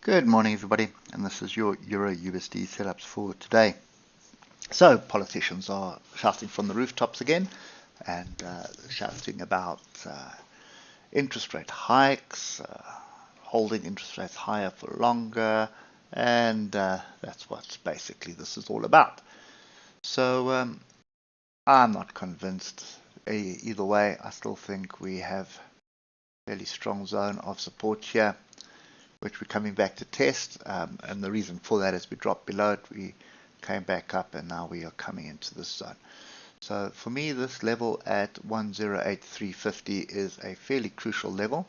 Good morning, everybody, and this is your Euro USD setups for today. So, politicians are shouting from the rooftops again and shouting about interest rate hikes, holding interest rates higher for longer, and that's what basically this is all about. So, I'm not convinced either way. I still think we have a fairly strong zone of support here, which we're coming back to test, and the reason for that is we dropped below it, we came back up, and now we are coming into this zone. So for me, this level at 108.350 is a fairly crucial level,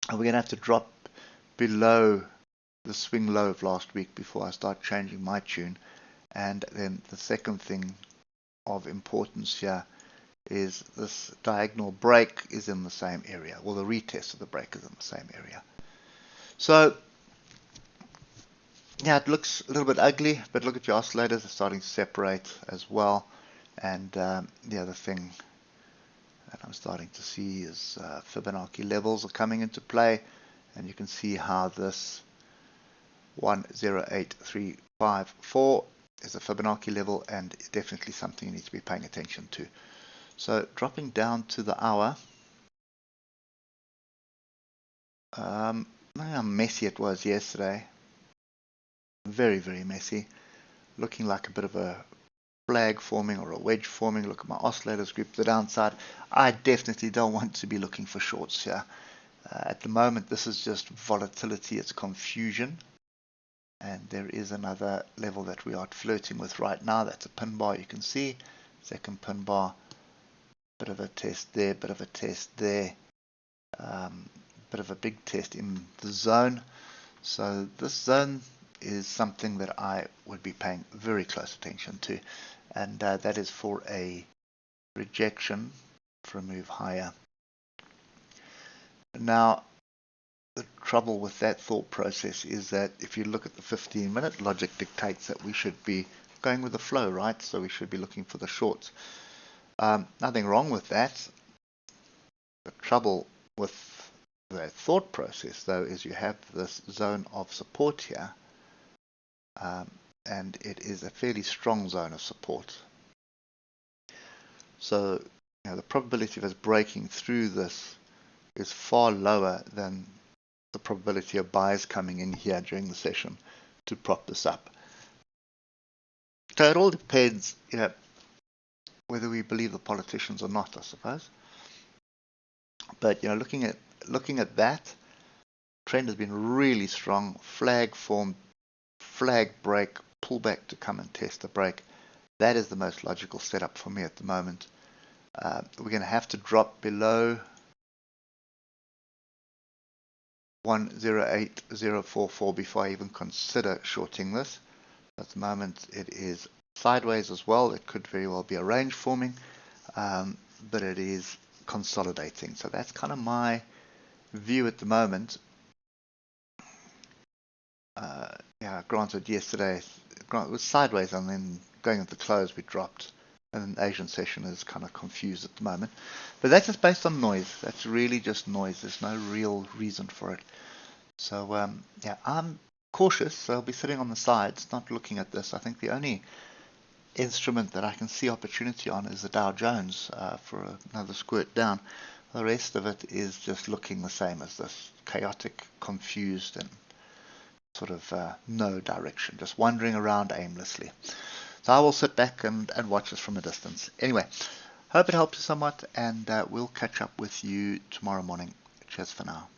and we're going to have to drop below the swing low of last week before I start changing my tune. And then the second thing of importance here is this diagonal break is in the same area. Well, the retest of the break is in the same area. So, yeah, it looks a little bit ugly, but look at your oscillators, they're starting to separate as well. And the other thing that I'm starting to see is Fibonacci levels are coming into play. And you can see how this 108.354 is a Fibonacci level and definitely something you need to be paying attention to. So, dropping down to the hour. How messy it was yesterday. Very, very messy. Looking like a bit of a flag forming or a wedge forming. Look at my oscillators group to the downside. I definitely don't want to be looking for shorts here. At the moment, this is just volatility. It's confusion. And there is another level that we are flirting with right now. That's a pin bar. You can see. Second pin bar. Bit of a test there. Bit of a test there. Bit of a big test in the zone. So this zone is something that I would be paying very close attention to, and that is for a rejection for a move higher. Now, the trouble with that thought process is that if you look at the 15-minute, logic dictates that we should be going with the flow, right? So we should be looking for the shorts. Nothing wrong with that. The trouble with that thought process, though, is you have this zone of support here, and it is a fairly strong zone of support. So, the probability of us breaking through this is far lower than the probability of buyers coming in here during the session to prop this up. So it all depends, whether we believe the politicians or not, I suppose. But looking at that, trend has been really strong. Flag form, flag break, pull back to come and test the break. That is the most logical setup for me at the moment. We're going to have to drop below 108.044 before I even consider shorting this. At the moment, it is sideways as well. It could very well be a range forming, but it is consolidating. So that's kind of my view at the moment. Granted, yesterday it was sideways, and then going at the close we dropped, and the Asian session is kind of confused at the moment. But that's just based on noise. That's really just noise. There's no real reason for it. So I'm cautious. So I'll be sitting on the sides, not looking at this. I think the only instrument that I can see opportunity on is the Dow Jones for another squirt down. The rest of it is just looking the same as this, chaotic, confused, and sort of no direction, just wandering around aimlessly. So I will sit back and watch this from a distance. Anyway, hope it helps you somewhat, and we'll catch up with you tomorrow morning. Cheers for now.